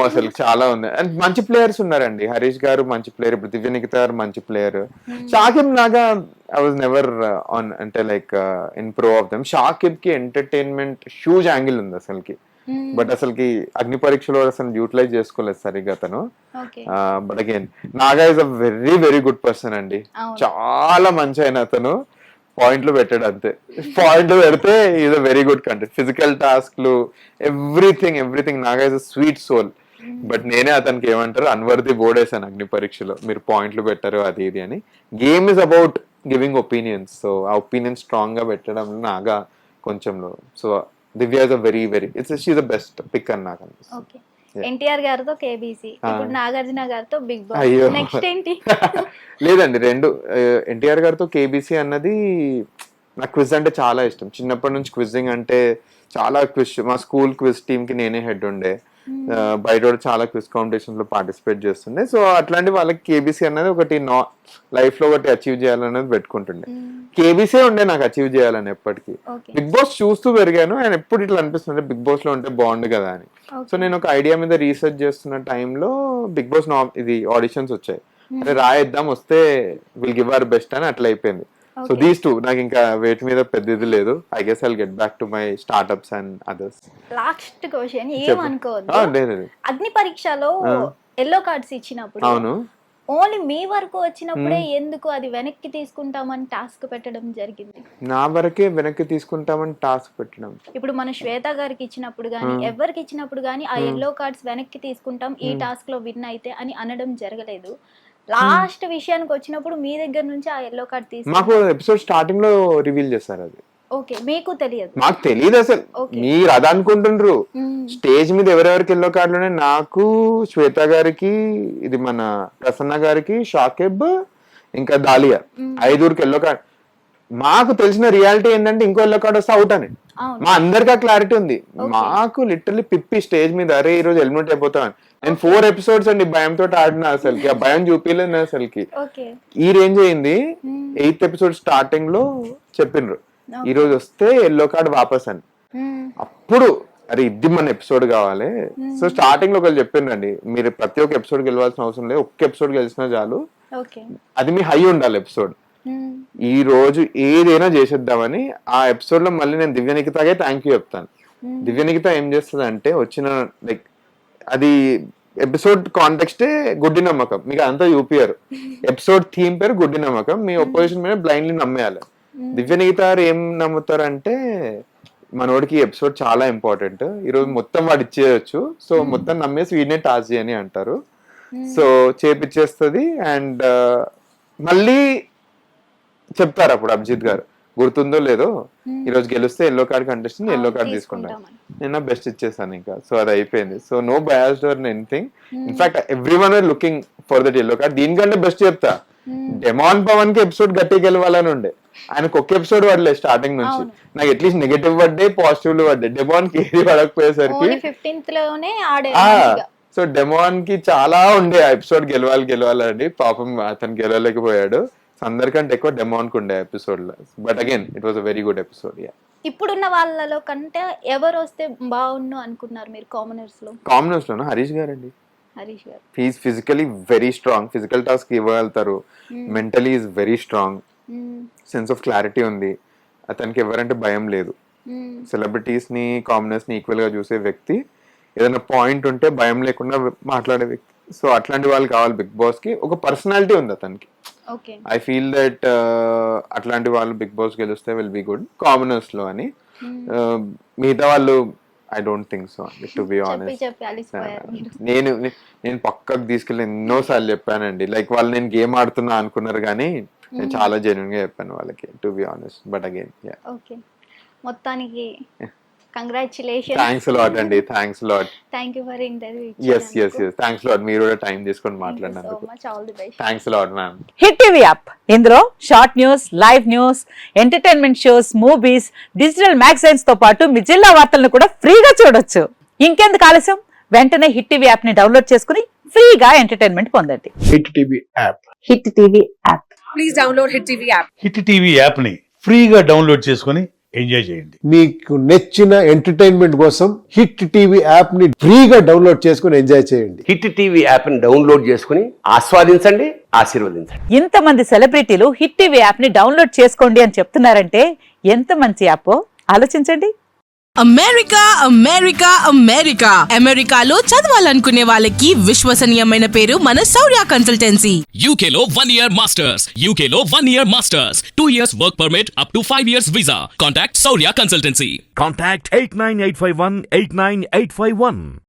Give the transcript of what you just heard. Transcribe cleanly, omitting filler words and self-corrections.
అసలు చాలా ఉంది. అండ్ మంచి ప్లేయర్స్ ఉన్నారండి. హరీష్ గారు మంచి ప్లేయర్, ఇప్పుడు దివ్య నిఖిత గారు మంచి player. Shakib Naga I was never on, అంటే like in pro of them. Shakib కి ఎంటర్టైన్మెంట్ హ్యూజ్ యాంగిల్ ఉంది అసలుకి, బట్ అసలుకి అగ్ని పరీక్షలో అసలు యూటిలైజ్ చేసుకోలేదు సరిగ్గా తను. But again Naga is a very very good person అండి, చాలా మంచి అయిన అతను. పాయింట్లు పెట్టాడు అంతే, పాయింట్లు పెడితే is a very good content. Physical టాస్క్లు everything Naga is a sweet soul. But నేనే అతనికి ఏమంటారు అన్వర్ది బోర్డ్ వేసాను అగ్ని పరీక్షలో, మీరు పాయింట్లు పెట్టారు అది ఇది అని. Game is about giving opinions, so ఆ ఒపీనియన్ స్ట్రాంగ్ గా పెట్టడం నాగా కొంచెంలో. So Divya is a very she is the best pick అని నాకు అనిపిస్తుంది. ఎన్టీఆర్ గారితో కేబీసీ, ఇప్పుడు నాగార్జున గారితో బిగ్ బాస్, అయ్యో నెక్స్ట్ ఏంటి? లేదండి, రెండు. ఎన్టీఆర్ గారితో కేబీసీ అన్నది నాకు క్విజ్ అంటే చాలా ఇష్టం. చిన్నప్పటి నుంచి క్విజింగ్ అంటే చాలా క్విజ్, మా స్కూల్ క్విజ్ టీమ్ కి నేనే హెడ్ ఉండే. బయట చాలా క్విజ్ కాంపిటీషన్స్ లో పార్టిసిపేట్ చేస్తుండే. సో అట్లాంటి వాళ్ళకి కేబీసీ అనేది ఒకటి లైఫ్ లో ఒకటి అచీవ్ చేయాలనేది పెట్టుకుంటుండే. కేబీసీ ఉండే నాకు అచీవ్ చేయాలని ఎప్పటికీ. బిగ్ బాస్ చూస్తూ పెరిగాను, అండ్ ఎప్పుడు ఇట్లా అనిపిస్తుంది బిగ్ బాస్ లో ఉంటే బాగుండు కదా అని. సో నేను ఒక ఐడియా మీద రీసెర్చ్ చేస్తున్న టైంలో బిగ్ బాస్ ఇది ఆడిషన్స్ వచ్చాయి. అంటే రాయిద్దాం, వస్తే విల్ గివ్ అవర్ బెస్ట్ అని అట్లా అయిపోయింది. సో దీస్ టూ నాకు ఇంకా వేటి మీద పెద్ద ఇది లేదు. I guess I'll get back to my startups and others. Last question, ఏమనుకోవద్దు. అగ్ని పరీక్షలో ఎల్లో కార్డ్స్ ఇచ్చినప్పుడు అవును ఓన్లీ మీ వరకు వచ్చినప్పుడే ఎందుకు అది వెనక్కి తీసుకుంటామని టాస్క్ పెట్టడం జరిగింది? నా వరకే వెనక్కి తీసుకుంటామని టాస్క్ పెట్టడం. ఇప్పుడు మన శ్వేత గారికి ఇచ్చినప్పుడు గానీ ఎవరికి ఇచ్చినప్పుడు గానీ ఆ ఎల్లో కార్డ్స్ వెనక్కి తీసుకుంటాం ఈ టాస్క్ లో విన్ అయితే అని అనడం జరగలేదు. లాస్ట్ విషయానికి వచ్చినప్పుడు మీ దగ్గర నుంచి ఆ ఎల్లో కార్డ్ తీసుకు మాకు ఎపిసోడ్ స్టార్టింగ్ లో రివీల్ చేస్తారు అది. ఓకే, మీకు తెలియదు? మాకు తెలియదు అసలు, మీరు అది అనుకుంటుండ్రు. స్టేజ్ మీద ఎవరెవరికి ఎల్లో కార్డులు ఉన్నాయి, నాకు, శ్వేత గారికి, ఇది మన ప్రసన్న గారికి, షాకిబ్, ఇంకా దాలియా, 5 ఎల్లో కార్డ్. మాకు తెలిసిన రియాలిటీ ఏంటంటే ఇంకో ఎల్లో కార్డ్ వస్తే అవుట్ అని. మా అందరికీ క్లారిటీ ఉంది. మాకు లిటరల్లీ పిప్పి స్టేజ్ మీద, అరే ఈ రోజు ఎలిమినేట్ అయిపోతాను. నేను 4 ఎపిసోడ్స్ అండి భయంతో ఆడిన, అసలుకి ఆ భయం చూపించలేదు అసలుకి. ఈ రేంజ్ అయింది. 8th ఎపిసోడ్ స్టార్టింగ్ లో చెప్పిండ్రు ఈ రోజు వస్తే ఎల్లో కార్డ్ వాపస్ అని. అప్పుడు అరే ఇది మన ఎపిసోడ్ కావాలి. సో స్టార్టింగ్ లో ఒకళ్ళు చెప్పిండ్రండి, మీరు ప్రతి ఒక్క ఎపిసోడ్ గెలవాల్సిన అవసరం లేదు, ఒక్క ఎపిసోడ్ గెలిచినా చాలు, అది మీ హై ఉండాలి ఎపిసోడ్. ఈ రోజు ఏదైనా చేసేద్దామని ఆ ఎపిసోడ్ లో మళ్ళీ నేను దివ్య నిఖితాగే థ్యాంక్ యూ చెప్తాను. దివ్య నిఖిత ఏం చేస్తుంది అంటే వచ్చిన లైక్ అది ఎపిసోడ్ కాంటెక్స్టే గుడ్డి నమ్మకం, మీకు అంతా చూపియారు. ఎపిసోడ్ థీమ్ పేరు గుడ్డి నమ్మకం, మీ ఒపోజిషన్ మీద బ్లైండ్లీ నమ్మేయాలి. దివ్య నిఖిత ఏం నమ్ముతారు అంటే మనోడికి ఎపిసోడ్ చాలా ఇంపార్టెంట్, ఈరోజు మొత్తం వాడు ఇచ్చేయచ్చు, సో మొత్తం నమ్మేసి వీడినే టాస్ చేయని అంటారు. సో చేపిచ్చేస్తుంది. అండ్ మళ్ళీ చెప్తారు అప్పుడు అభిజిత్ గారు, గుర్తుందో లేదో ఈ రోజు గెలిస్తే yellow card contest yellow card తీసుకుంటాను, నేను బెస్ట్ ఇచ్చేసాను ఇంకా. సో అది అయిపోయింది. So no biased or anything. In fact everyone are looking for that yellow card. దీనికంటే బెస్ట్ చెప్తా, డెమాన్ పవన్ కి ఎపిసోడ్ గట్టి గెలవాలని ఉండే, ఆయనకు ఒక్క ఎపిసోడ్ పడలేదు స్టార్టింగ్ నుంచి. నాకు అట్లీస్ట్ నెగటివ్ పడ్డాయి, పాజిటివ్ పడ్డాయి. డెమాన్ కి ఏది పడకపోయేసరికి సో డెమాన్ కి చాలా ఉండే ఆ ఎపిసోడ్ గెలవాలని, పాపం అతను గెలవలేకపోయాడు. అందరికంటే ఎక్కువ డెమాన్ కు ఉండే ఎపిసోడ్ లో. But again it was a very good episode. ఇప్పుడున్న వాళ్ళలో కంటే ఎవరు వస్తే బాగుండు అనుకున్నారు మీరు కామనర్స్ లో? కామనర్స్ లోనా హరీష్ గారు అండి. హరీష్ గారు he is physically very strong, physical task ఇవ్వగలుగుతారు, mentally is very strong, sense of clarity ఉంది, అతనికి ఎవరంటే భయం లేదు. సెలబ్రిటీస్ ని కామనర్స్ ని ఈక్వల్ గా చూసే వ్యక్తి, ఏదైనా పాయింట్ ఉంటే భయం లేకుండా మాట్లాడే వ్యక్తి. సో అట్లాంటి వాళ్ళు కావాలి బిగ్ బాస్ కి. ఒక పర్సనాలిటీ ఉంది అతనికి. ఐ ఫీల్ దట్ అట్లాంటి వాళ్ళు బిగ్ బాస్ గెలిస్తే విల్ బి గుడ్ కామనర్స్ లో అని. మిగతా వాళ్ళు I don't think so to be honest. నేను పక్కకు తీసుకెళ్ళి ఎన్నోసార్లు చెప్పానండి, లైక్ వాళ్ళు నేను గేమ్ ఆడుతున్నా అనుకున్నారు కానీ నేను చాలా జెన్యూన్ గా చెప్పాను వాళ్ళకి, to be honest. But again మొత్తానికి కంగ్రాచులేషన్స్. థ్యాంక్స్ a lot అండి, thanks a lot. Thank you for interview. yes thanks a lot, మీరు కూడా టైం తీసుకొని మాట్లాడినందుకు. Thanks a lot ma'am. Hit TV app, ఇందులో short news, live news, entertainment shows, movies, digital magazines తో పాటు మీ జిల్లా వార్తలను కూడా ఫ్రీగా చూడొచ్చు. ఇంకెందుకు ఆలస్యం, వెంటనే హిట్ టీవీ యాప్ ని డౌన్లోడ్ చేసుకుని ఫ్రీగా ఎంటర్టైన్మెంట్ పొందండి. Hit TV app, hit TV app, please download hit TV app. Hit TV app ని ఫ్రీగా డౌన్లోడ్ చేసుకొని ఎంజాయ్ చేయండి. మీకు నచ్చిన ఎంటర్టైన్మెంట్ కోసం హిట్ టీవీ యాప్ ని ఫ్రీగా డౌన్లోడ్ చేసుకుని ఎంజాయ్ చేయండి. హిట్ టీవీ యాప్ని డౌన్లోడ్ చేసుకుని ఆస్వాదించండి, ఆశీర్వదించండి. ఇంతమంది సెలబ్రిటీలు హిట్ టీవీ యాప్ ని డౌన్లోడ్ చేసుకోండి అని చెప్తున్నారంటే ఎంత మంచి యాప్ ఆలోచించండి. అమెరికా అమెరికా అమెరికా అమెరికాలో చదవాలనుకునే వాళ్ళకి విశ్వసనీయమైన పేరు మన శౌర్య consultancy. UK Law 1 Year Masters. UK Law 1 Year Masters. 2 years work permit up to 5 years visa. Contact Saurya Consultancy. Contact 89851 89851.